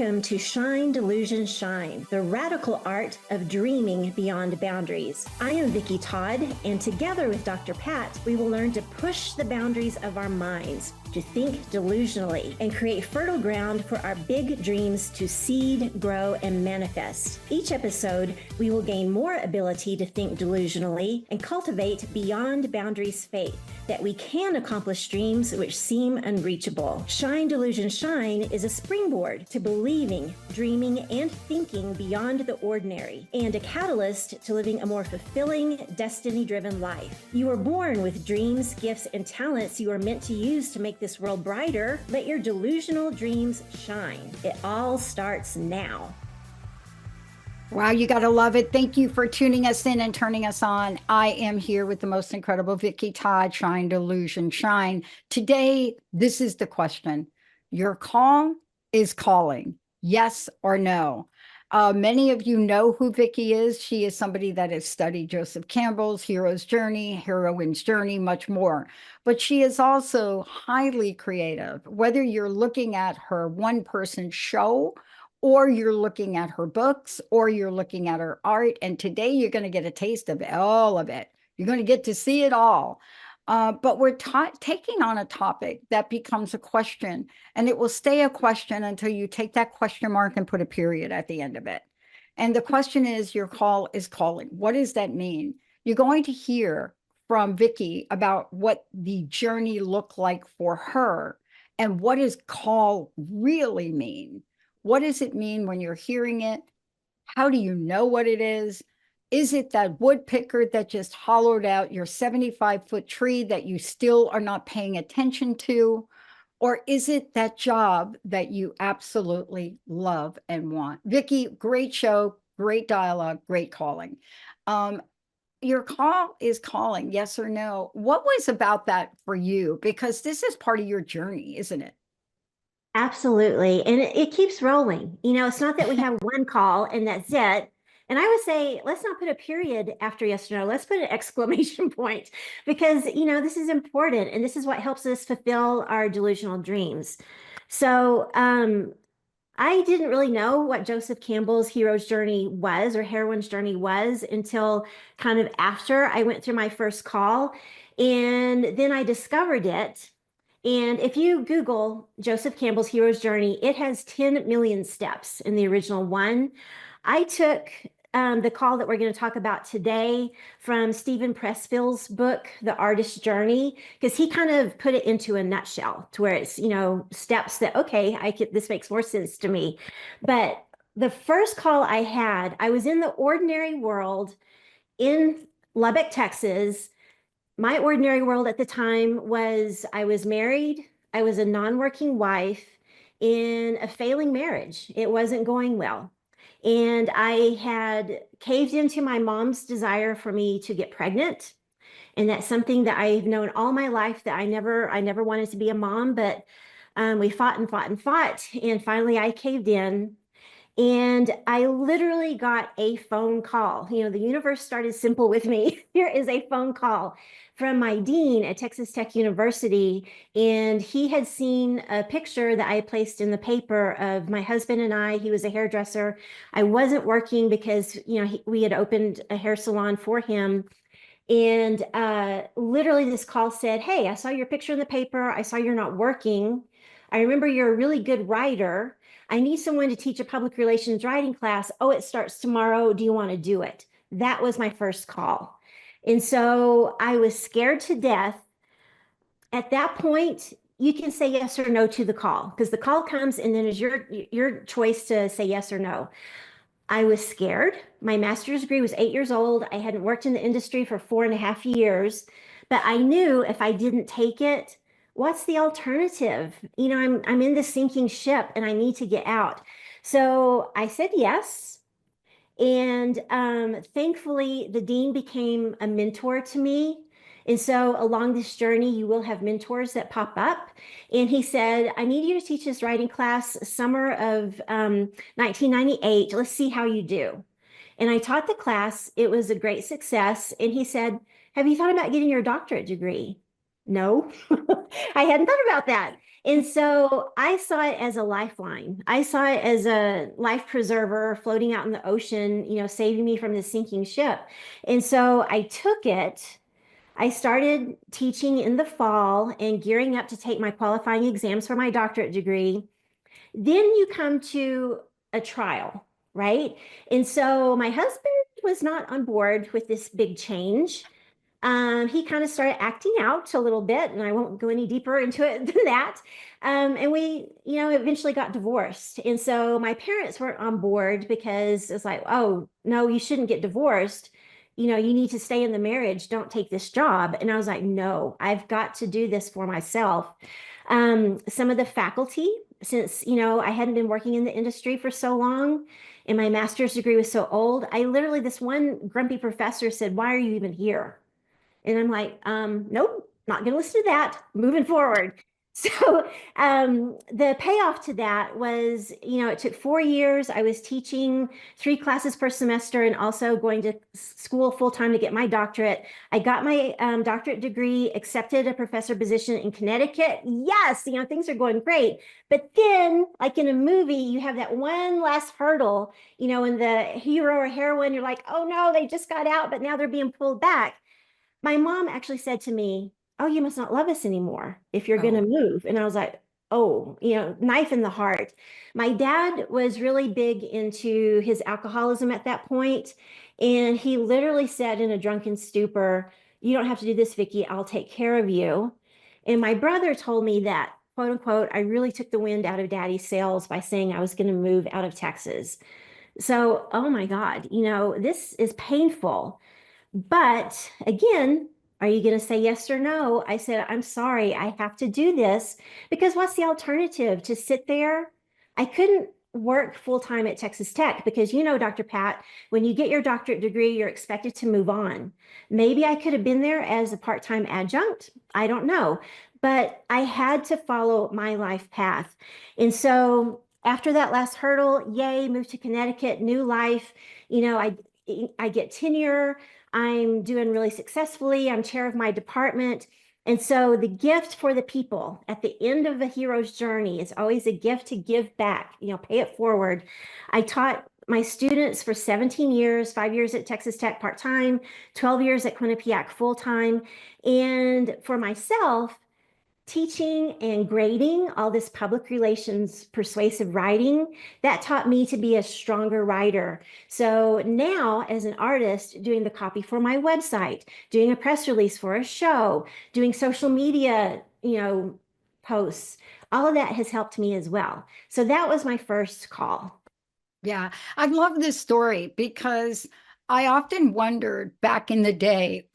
Welcome to Shine, Delusion, Shine, the radical art of dreaming beyond boundaries. I am Vicki Todd, and together with Dr. Pat, we will learn to push the boundaries of our minds, to think delusionally, and create fertile ground for our big dreams to seed, grow, and manifest. Each episode, we will gain more ability to think delusionally and cultivate beyond boundaries faith that we can accomplish dreams which seem unreachable. Shine, Delusion, Shine is a springboard to believing, dreaming, and thinking beyond the ordinary, and a catalyst to living a more fulfilling, destiny-driven life. You are born with dreams, gifts, and talents you are meant to use to make this world brighter. Let your delusional dreams shine. It all starts now. Wow, you got to love it. Thank you for tuning us in and turning us on. I am here with the most incredible Vicki Todd, Shine, Delusion, Shine. Today, this is the question. Your call is calling, yes or no? Many of you know who Vicki is. She is somebody that has studied Joseph Campbell's Hero's Journey, Heroine's Journey, much more. But she is also highly creative. Whether you're looking at her one-person show, or you're looking at her books, or you're looking at her art. And today you're going to get a taste of all of it. You're going to get to see it all. But we're taking on a topic that becomes a question, and it will stay a question until you take that question mark and put a period at the end of it. And the question is, your call is calling. What does that mean? You're going to hear from Vicki about what the journey looked like for her, and what does call really mean? What does it mean when you're hearing it? How do you know what it is? Is it that woodpecker that just hollowed out your 75-foot tree that you still are not paying attention to? Or is it that job that you absolutely love and want? Vicki, great show, great dialogue, great calling. Your call is calling, yes or no? What was about that for you? Because this is part of your journey, isn't it? Absolutely. And it keeps rolling. You know, it's not that we have one call and that's it. And I would say, let's not put a period after yes or no. Let's put an exclamation point because, you know, this is important. And this is what helps us fulfill our delusional dreams. So I didn't really know what Joseph Campbell's hero's journey was or heroine's journey was until kind of after I went through my first call. And then I discovered it. And if you Google Joseph Campbell's hero's journey, it has 10 million steps in the original one. I took the call that we're going to talk about today from Stephen Pressfield's book, The Artist's Journey, because he kind of put it into a nutshell to where it's, you know, steps that, okay, this makes more sense to me. But the first call I had, I was in the ordinary world in Lubbock, Texas. My ordinary world at the time was I was married, I was a non-working wife in a failing marriage. It wasn't going well. And I had caved into my mom's desire for me to get pregnant. And that's something that I've known all my life that I never wanted to be a mom, but we fought and fought and fought. And finally I caved in. And I literally got a phone call. You know, the universe started simple with me. Here is a phone call from my dean at Texas Tech University. And he had seen a picture that I placed in the paper of my husband and I. He was a hairdresser. I wasn't working because, you know, we had opened a hair salon for him. And literally this call said, hey, I saw your picture in the paper. I saw you're not working. I remember you're a really good writer. I need someone to teach a public relations writing class. Oh, it starts tomorrow. Do you want to do it? That was my first call. And so I was scared to death. At that point, you can say yes or no to the call because the call comes and then it's your choice to say yes or no. I was scared. My master's degree was 8 years old. I hadn't worked in the industry for 4.5 years, but I knew if I didn't take it, what's the alternative? You know, I'm in the sinking ship and I need to get out. So I said yes. And thankfully, the dean became a mentor to me. And so along this journey, you will have mentors that pop up. And he said, I need you to teach this writing class summer of 1998. Let's see how you do. And I taught the class. It was a great success. And he said, have you thought about getting your doctorate degree? No, I hadn't thought about that. And so I saw it as a lifeline. I saw it as a life preserver floating out in the ocean, saving me from the sinking ship. And so I took it. I started teaching in the fall and gearing up to take my qualifying exams for my doctorate degree. Then you come to a trial, right? And so my husband was not on board with this big change. He kind of started acting out a little bit, and I won't go any deeper into it than that. And we, eventually got divorced. And so my parents weren't on board because it's like, oh, no, you shouldn't get divorced. You need to stay in the marriage. Don't take this job. And I was like, no, I've got to do this for myself. Some of the faculty, since, I hadn't been working in the industry for so long and my master's degree was so old, this one grumpy professor said, why are you even here? And I'm like, nope, not going to listen to that. Moving forward. So the payoff to that was, it took 4 years. I was teaching 3 classes per semester and also going to school full time to get my doctorate. I got my doctorate degree, accepted a professor position in Connecticut. Yes, things are going great. But then, like in a movie, you have that one last hurdle, and the hero or heroine, you're like, oh no, they just got out, but now they're being pulled back. My mom actually said to me, oh, you must not love us anymore if you're going to Oh, move. And I was like, oh, knife in the heart. My dad was really big into his alcoholism at that point, and he literally said in a drunken stupor, you don't have to do this, Vicki, I'll take care of you. And my brother told me that, quote unquote, I really took the wind out of daddy's sails by saying I was going to move out of Texas. So, oh my God, this is painful. But again, are you going to say yes or no? I said, I'm sorry, I have to do this because what's the alternative? To sit there? I couldn't work full time at Texas Tech because, Dr. Pat, when you get your doctorate degree, you're expected to move on. Maybe I could have been there as a part time adjunct. I don't know. But I had to follow my life path. And so after that last hurdle, yay, moved to Connecticut, new life. I get tenure. I'm doing really successfully. I'm chair of my department. And so the gift for the people at the end of a hero's journey is always a gift to give back, pay it forward. I taught my students for 17 years, 5 years at Texas Tech part-time, 12 years at Quinnipiac full-time. And for myself, teaching and grading all this public relations persuasive writing, that taught me to be a stronger writer. So now as an artist, doing the copy for my website, doing a press release for a show, doing social media, posts, all of that has helped me as well. So that was my first call. yeah. I love this story because I often wondered back in the day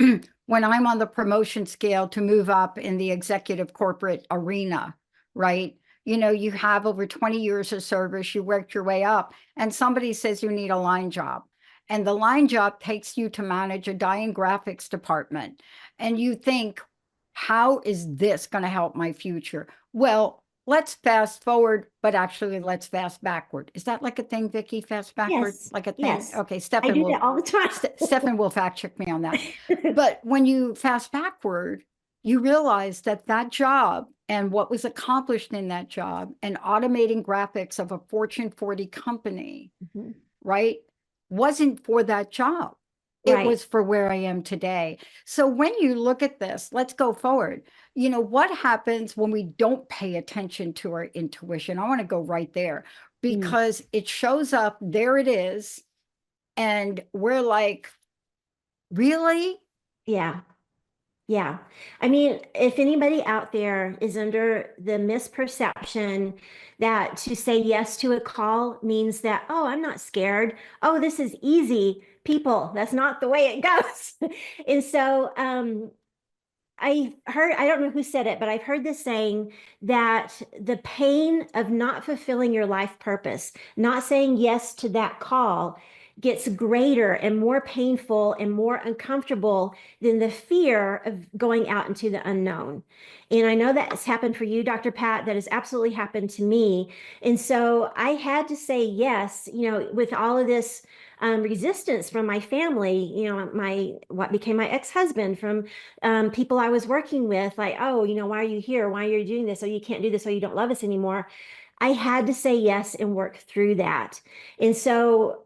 when I'm on the promotion scale to move up in the executive corporate arena, right? You have over 20 years of service, you worked your way up, and somebody says you need a line job. And the line job takes you to manage a dying graphics department. And you think, how is this going to help my future? Well, let's fast forward, but actually let's fast backward. Is that like a thing, Vicki? Fast backward, Yes, like a thing? yes. Okay, I do that all the time. Stefan will fact check me on that. But when you fast backward, you realize that job and what was accomplished in that job and automating graphics of a Fortune 40 company, Mhm. right, wasn't for that job. It Right. was for where I am today. So when you look at this, let's go forward. What happens when we don't pay attention to our intuition? I want to go right there Mm. because it shows up, there it is. And we're like, really? Yeah. Yeah. I mean, if anybody out there is under the misperception that to say yes to a call means that, oh, I'm not scared. Oh, this is easy. People, that's not the way it goes. And so I don't know who said it, but I've heard this saying that the pain of not fulfilling your life purpose, not saying yes to that call, gets greater and more painful and more uncomfortable than the fear of going out into the unknown. And I know that's happened for you, Dr. Pat. That has absolutely happened to me. And so I had to say yes, with all of this resistance from my family, what became my ex-husband, from people I was working with, like, oh, why are you here? Why are you doing this? Oh, you can't do this. Oh, you don't love us anymore. I had to say yes and work through that. And so,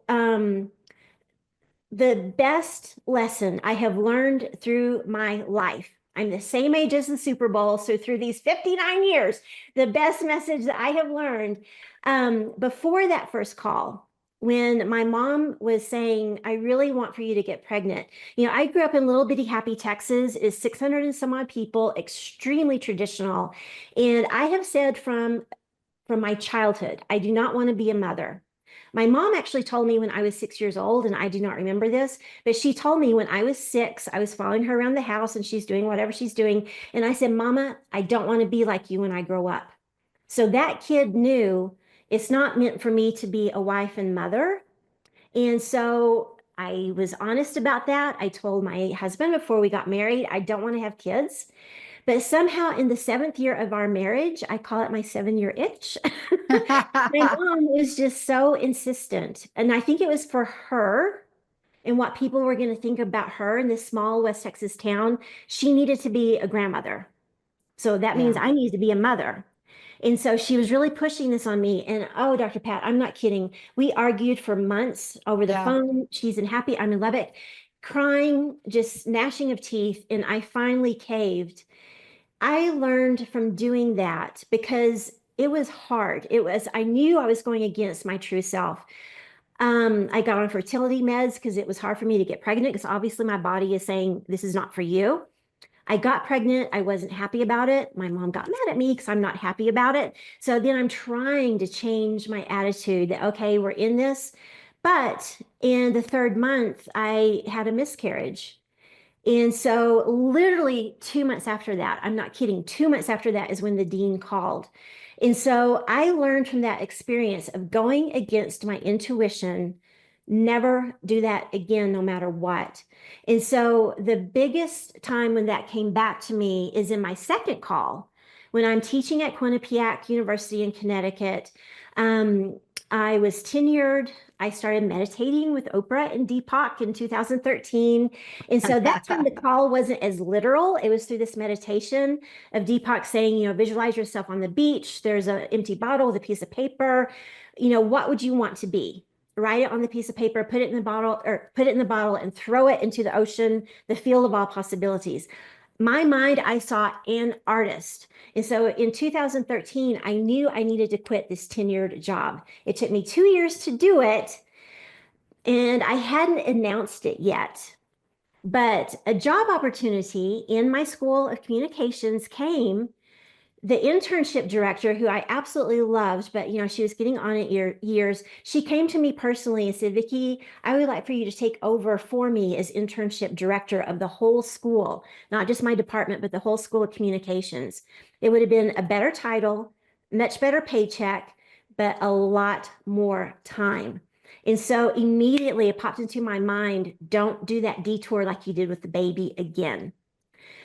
the best lesson I have learned through my life. I'm the same age as the Super Bowl. So through these 59 years, the best message that I have learned before that first call, when my mom was saying, I really want for you to get pregnant. I grew up in little bitty happy Texas, is 600 and some odd people, extremely traditional. And I have said from my childhood, I do not want to be a mother. My mom actually told me when I was 6 years old, and I do not remember this, but she told me when I was 6, I was following her around the house and she's doing whatever she's doing. And I said, Mama, I don't want to be like you when I grow up. So that kid knew it's not meant for me to be a wife and mother. And so I was honest about that. I told my husband before we got married, I don't want to have kids. But somehow in the 7th year of our marriage, I call it my 7-year itch. My mom was just so insistent. And I think it was for her and what people were going to think about her in this small West Texas town. She needed to be a grandmother. So that means Yeah, I need to be a mother. And so she was really pushing this on me. And oh, Dr. Pat, I'm not kidding. We argued for months over the yeah. phone. She's in Happy, I'm in Lubbock, crying, just gnashing of teeth. And I finally caved. I learned from doing that because it was hard. I knew I was going against my true self. I got on fertility meds because it was hard for me to get pregnant because obviously my body is saying this is not for you. I got pregnant. I wasn't happy about it. My mom got mad at me because I'm not happy about it. So then I'm trying to change my attitude that, okay, we're in this. But in the 3rd month, I had a miscarriage. And so, literally 2 months after that, I'm not kidding, 2 months after that is when the dean called. And so, I learned from that experience of going against my intuition, never do that again, no matter what. And so, the biggest time when that came back to me is in my second call when I'm teaching at Quinnipiac University in Connecticut. Um, I was tenured. I started meditating with Oprah and Deepak in 2013. And so that time the call wasn't as literal. It was through this meditation of Deepak saying, visualize yourself on the beach. There's an empty bottle with a piece of paper. What would you want to be? Write it on the piece of paper, put it in the bottle, or put it in the bottle and throw it into the ocean, the field of all possibilities. My mind, I saw an artist. And so in 2013, I knew I needed to quit this tenured job. It took me 2 years to do it, and I hadn't announced it yet. But a job opportunity in my school of communications came. The internship director, who I absolutely loved, but she was getting on in years, she came to me personally and said, Vicki, I would like for you to take over for me as internship director of the whole school, not just my department, but the whole school of communications. It would have been a better title, much better paycheck, but a lot more time. And so immediately it popped into my mind, don't do that detour like you did with the baby again,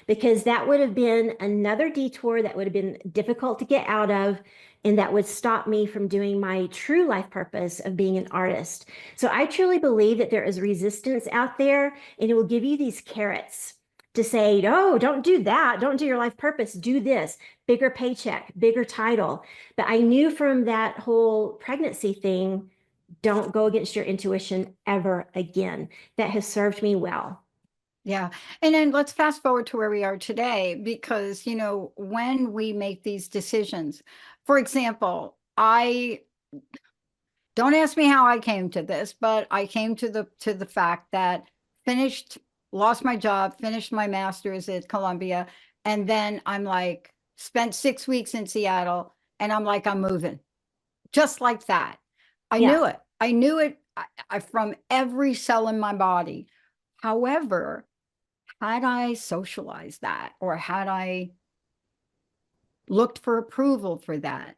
because that would have been another detour that would have been difficult to get out of, and that would stop me from doing my true life purpose of being an artist. So I truly believe that there is resistance out there, and it will give you these carrots to say, no, don't do that. Don't do your life purpose. Do this. Bigger paycheck, bigger title. But I knew from that whole pregnancy thing, don't go against your intuition ever again. That has served me well. Yeah. And then let's fast forward to where we are today, because, when we make these decisions, for example, I don't ask me how I came to this, but I came to the fact that lost my job, finished my master's at Columbia, and then I'm like, spent 6 weeks in Seattle, and I'm like, I'm moving. Just like that. I Yeah. knew it. I knew it from every cell in my body. However, had I socialized that, or had I looked for approval for that,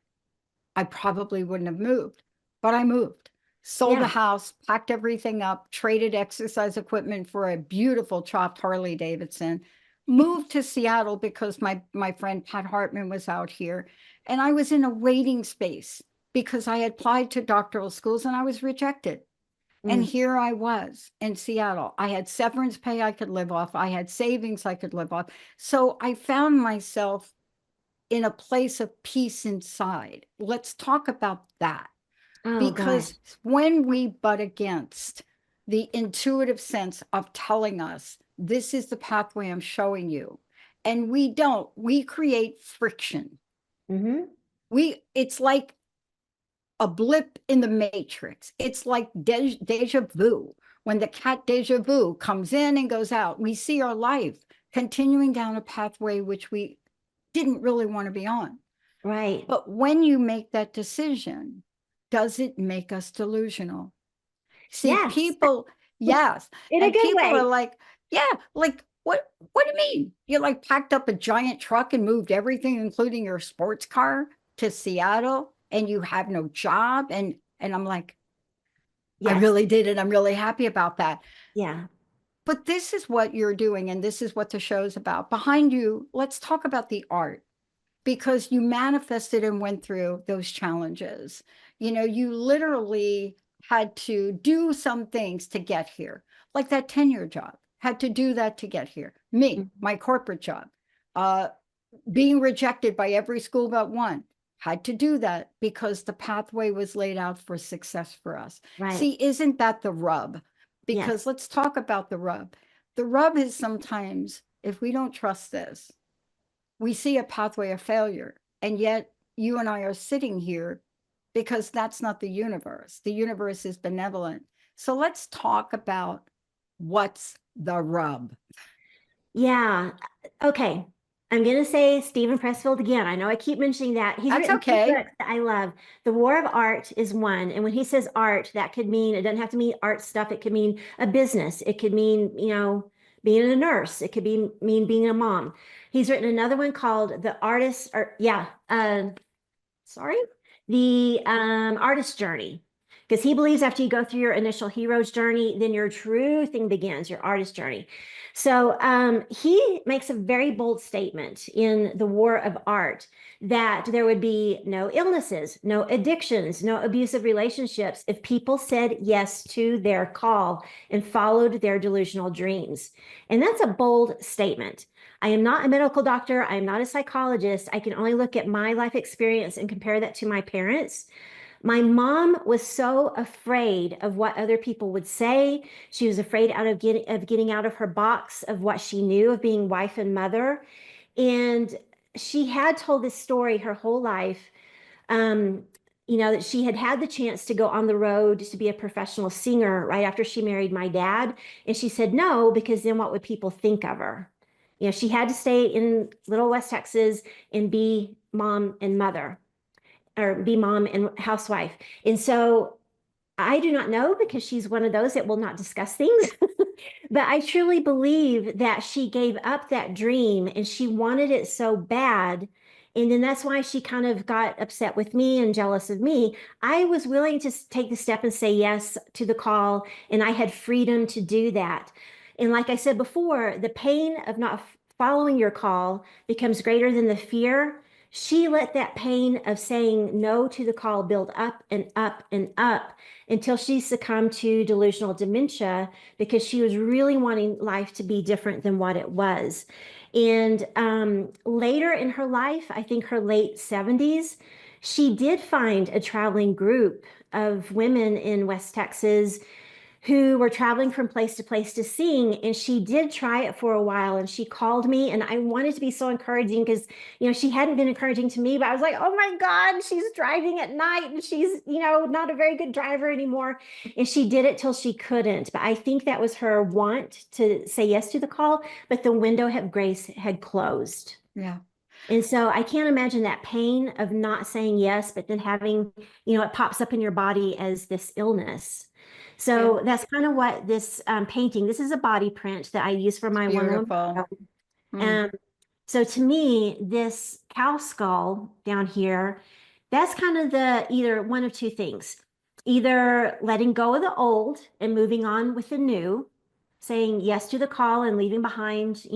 I probably wouldn't have moved. But I moved, sold the Yeah. house, packed everything up, traded exercise equipment for a beautiful chopped Harley Davidson, moved to Seattle because my friend Pat Hartman was out here. And I was in a waiting space because I applied to doctoral schools and I was rejected. And Mm. here I was in Seattle. I had severance pay I could live off. I had savings I could live off. So I found myself in a place of peace inside. Let's talk about that. Oh gosh. Because when we butt against the intuitive sense of telling us, this is the pathway I'm showing you, and we don't, we create friction. Hmm. It's like a blip in the matrix. It's like deja vu. When the cat deja vu comes in and goes out, we see our life continuing down a pathway which we didn't really want to be on. Right. But when you make that decision, does it make us delusional? See, Yes. people, yes. In a And good people are way. like, yeah, like what do you mean? You like packed up a giant truck and moved everything, including your sports car, to Seattle, and you have no job. And I'm like, I Yes. really did it. I'm really happy about that. Yeah. But this is what you're doing, and this is what the show's about. Behind you, let's talk about the art, because you manifested and went through those challenges. You know, you literally had to do some things to get here, like that tenure job, had to do that to get here. Me, Mhm. my corporate job, uh, being rejected by every school but one, had to do that because the pathway was laid out for success for us. Right. See, isn't that the rub? Because Yes. let's talk about the rub. The rub is sometimes, if we don't trust this, we see a pathway of failure. And yet you and I are sitting here because that's not the universe. The universe is benevolent. So let's talk about what's the rub. Yeah. Okay. I'm going to say Stephen Pressfield again. I know I keep mentioning that. He's That's written two okay. books that I love. The War of Art is one. And when he says art, that could mean, it doesn't have to mean art stuff. It could mean a business. It could mean, being a nurse. It could mean being a mom. He's written another one called The Artist, or yeah, sorry, the artist journey. Because he believes after you go through your initial hero's journey, then your true thing begins, your artist journey. So he makes a very bold statement in The War of Art that there would be no illnesses, no addictions, no abusive relationships if people said yes to their call and followed their delusional dreams. And that's a bold statement. I am not a medical doctor. I am not a psychologist. I can only look at my life experience and compare that to my parents. My mom was so afraid of what other people would say. She was afraid of getting out of her box of what she knew of being wife and mother. And she had told this story her whole life. Um, that she had had the chance to go on the road to be a professional singer right after she married my dad. And she said no, because then what would people think of her? She had to stay in Little West Texas and be mom and mother, or be mom and housewife. And so I do not know, because she's one of those that will not discuss things. But I truly believe that she gave up that dream and she wanted it so bad. And then that's why she kind of got upset with me and jealous of me. I was willing to take the step and say yes to the call, and I had freedom to do that. And like I said before, the pain of not following your call becomes greater than the fear. She let that pain of saying no to the call build up and up and up until she succumbed to delusional dementia, because she was really wanting life to be different than what it was. And later in her life, I think her late 70s, she did find a traveling group of women in West Texas who were traveling from place to place to sing. And she did try it for a while, and she called me, and I wanted to be so encouraging because, she hadn't been encouraging to me, but I was like, oh my God, she's driving at night and she's, not a very good driver anymore. And she did it till she couldn't. But I think that was her want to say yes to the call, but the window of grace had closed. Yeah. And so I can't imagine that pain of not saying yes, but then having, it pops up in your body as this illness. Yeah. So that's kind of what this painting, this is a body print that I use for It's my one woman beautiful. show. Mm. Um, so to me, this cow skull down here, that's kind of the either one of two things. Either letting go of the old and moving on with the new, saying yes to the call and leaving behind,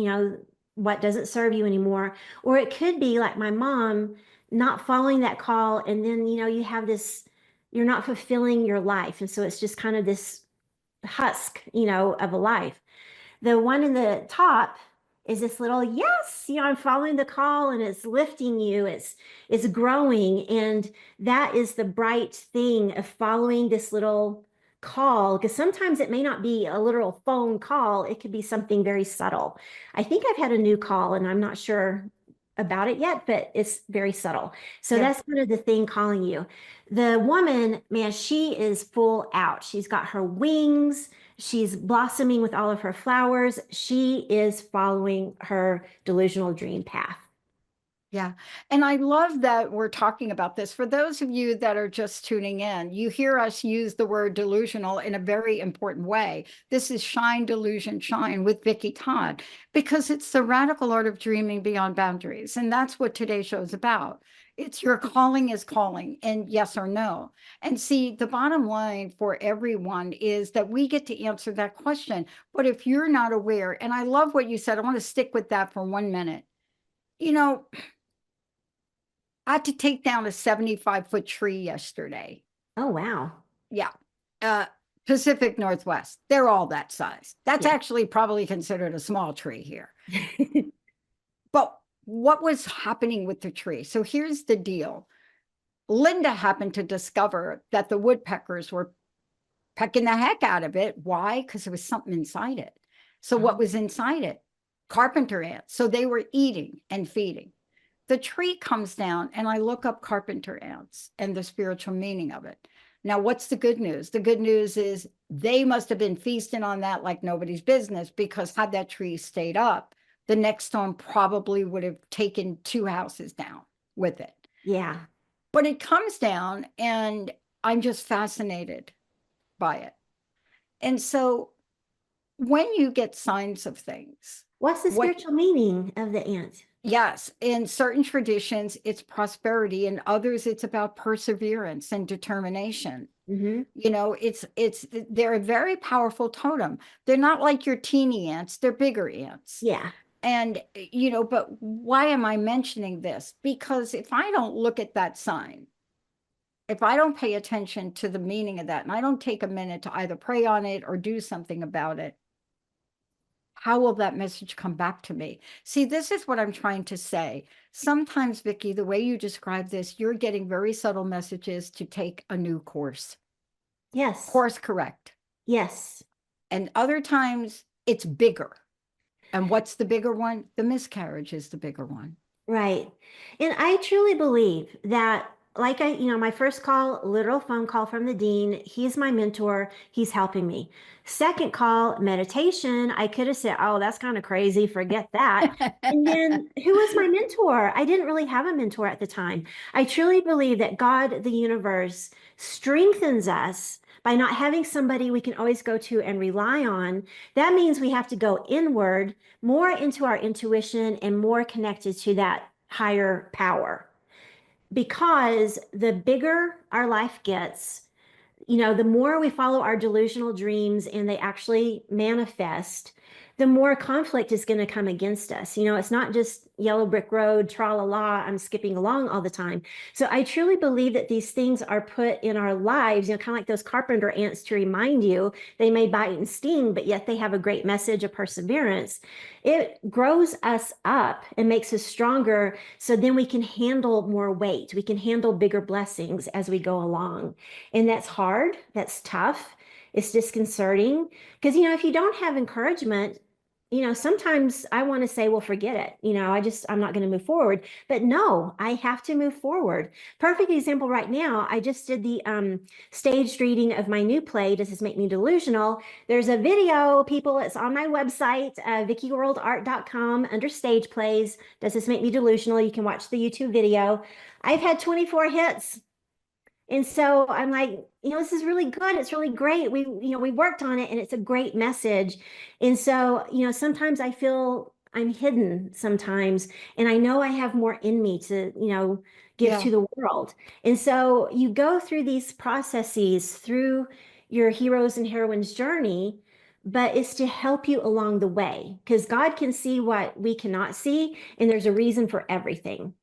what doesn't serve you anymore. Or it could be like my mom, not following that call. And then, you have this, you're not fulfilling your life. And so it's just kind of this husk, of a life. The one in the top is this little, yes, I'm following the call and it's lifting you. It's growing. And that is the bright thing of following this little call, because sometimes it may not be a literal phone call. It could be something very subtle. I think I've had a new call and I'm not sure about it yet, but it's very subtle. So Yeah. that's kind of the thing calling you. The woman, man, she is full out. She's got her wings. She's blossoming with all of her flowers. She is following her delusional dream path. Yeah. And I love that we're talking about this. For those of you that are just tuning in, you hear us use the word delusional in a very important way. This is Shine, Delusion, Shine with Vicki Todd, because it's the radical art of dreaming beyond boundaries. And that's what today's show is about. It's your calling is calling, and yes or no. And see, the bottom line for everyone is that we get to answer that question. But if you're not aware, and I love what you said, I want to stick with that for 1 minute. You know, I had to take down a 75-foot tree yesterday. Oh, wow. Yeah. Uh, Pacific Northwest. They're all that size. That's Yeah. actually probably considered a small tree here. But what was happening with the tree? So here's the deal. Linda happened to discover that the woodpeckers were pecking the heck out of it. Why? Because there was something inside it. So what was inside it? Carpenter ants. So they were eating and feeding. The tree comes down and I look up carpenter ants and the spiritual meaning of it. Now, what's the good news? The good news is they must have been feasting on that like nobody's business, because had that tree stayed up, the next storm probably would have taken 2 houses down with it. Yeah. But it comes down and I'm just fascinated by it. And so when you get signs of things, What's the spiritual meaning of the ant? yes, in certain traditions, it's prosperity. In others, it's about perseverance and determination. Mm-hmm. They're a very powerful totem. They're not like your teeny ants, they're bigger ants. Yeah. And, but why am I mentioning this? Because if I don't look at that sign, if I don't pay attention to the meaning of that, and I don't take a minute to either pray on it or do something about it, how will that message come back to me? See, this is what I'm trying to say. Sometimes, Vicki, the way you describe this, you're getting very subtle messages to take a new course. Yes. Course correct. Yes. And other times it's bigger. And what's the bigger one? The miscarriage is the bigger one. Right. And I truly believe that, like my first call, literal phone call from the dean, he's my mentor, he's helping me. Second call, meditation, I could have said, oh, that's kind of crazy, forget that. And then who was my mentor? I didn't really have a mentor at the time. I truly believe that God, the universe, strengthens us by not having somebody we can always go to and rely on. That means we have to go inward, more into our intuition and more connected to that higher power. Because the bigger our life gets, the more we follow our delusional dreams and they actually manifest, the more conflict is going to come against us. It's not just yellow brick road, tra la la, I'm skipping along all the time. So I truly believe that these things are put in our lives, kind of like those carpenter ants to remind you they may bite and sting, but yet they have a great message of perseverance. It grows us up and makes us stronger. So then we can handle more weight. We can handle bigger blessings as we go along. And that's hard. That's tough. It's disconcerting because, if you don't have encouragement, sometimes I want to say, well, forget it. I'm not going to move forward. But no, I have to move forward. Perfect example right now. I just did the staged reading of my new play, Does This Make Me Delusional? There's a video, people. It's on my website, vickiworldart.com, under stage plays. Does This Make Me Delusional? You can watch the YouTube video. I've had 24 hits. And so I'm like, this is really good. It's really great. We worked on it and it's a great message. And so, sometimes I feel I'm hidden sometimes, and I know I have more in me to, give to the world. And so you go through these processes through your heroes and heroines journey, but it's to help you along the way because God can see what we cannot see. And there's a reason for everything.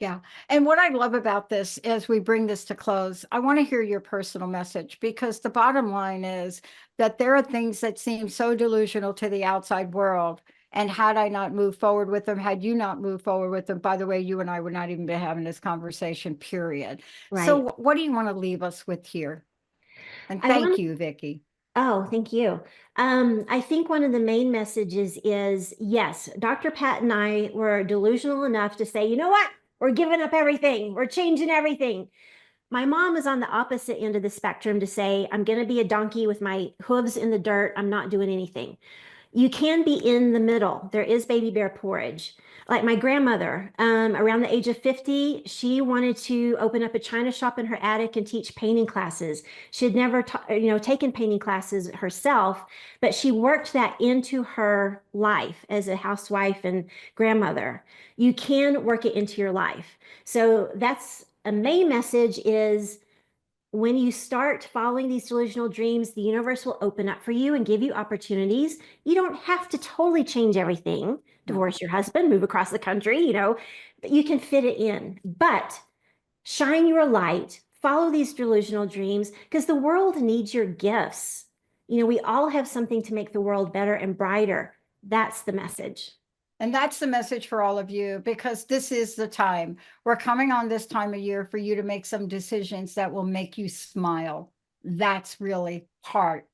Yeah. And what I love about this as we bring this to close, I want to hear your personal message, because the bottom line is that there are things that seem so delusional to the outside world. And had I not moved forward with them, had you not moved forward with them, by the way, you and I would not even be having this conversation, period. Right. So what do you want to leave us with here? And I thank want you, Vicki. Oh, thank you. I think one of the main messages is yes, Dr. Pat and I were delusional enough to say, you know what? We're giving up everything. We're changing everything. My mom is on the opposite end of the spectrum to say, I'm going to be a donkey with my hooves in the dirt. I'm not doing anything. You can be in the middle. There is baby bear porridge. Like my grandmother, around the age of 50, she wanted to open up a china shop in her attic and teach painting classes. She had never, taken painting classes herself, but she worked that into her life as a housewife and grandmother. You can work it into your life. So that's a main message is when you start following these delusional dreams, the universe will open up for you and give you opportunities. You don't have to totally change everything, No. divorce your husband, move across the country, but you can fit it in. But shine your light, follow these delusional dreams because the world needs your gifts. We all have something to make the world better and brighter. That's the message. And that's the message for all of you, because this is the time. We're coming on this time of year for you to make some decisions that will make you smile. That's really part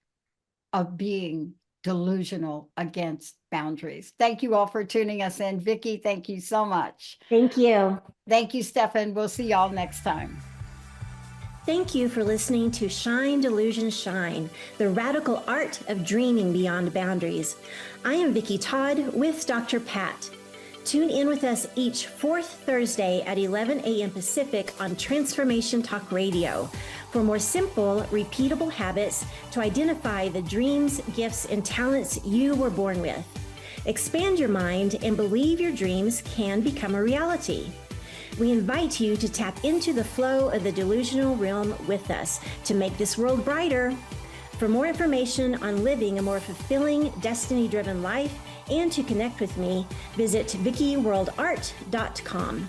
of being delusional against boundaries. Thank you all for tuning us in. Vicki, thank you so much. Thank you. Thank you, Stefan. We'll see y'all next time. Thank you for listening to Shine, Delusion, Shine, the radical art of dreaming beyond boundaries. I am Vicki Todd with Dr. Pat. Tune in with us each fourth Thursday at 11 a.m. Pacific on Transformation Talk Radio for more simple, repeatable habits to identify the dreams, gifts, and talents you were born with. Expand your mind and believe your dreams can become a reality. We invite you to tap into the flow of the delusional realm with us to make this world brighter. For more information on living a more fulfilling, destiny-driven life and to connect with me, visit VickiWorldArt.com.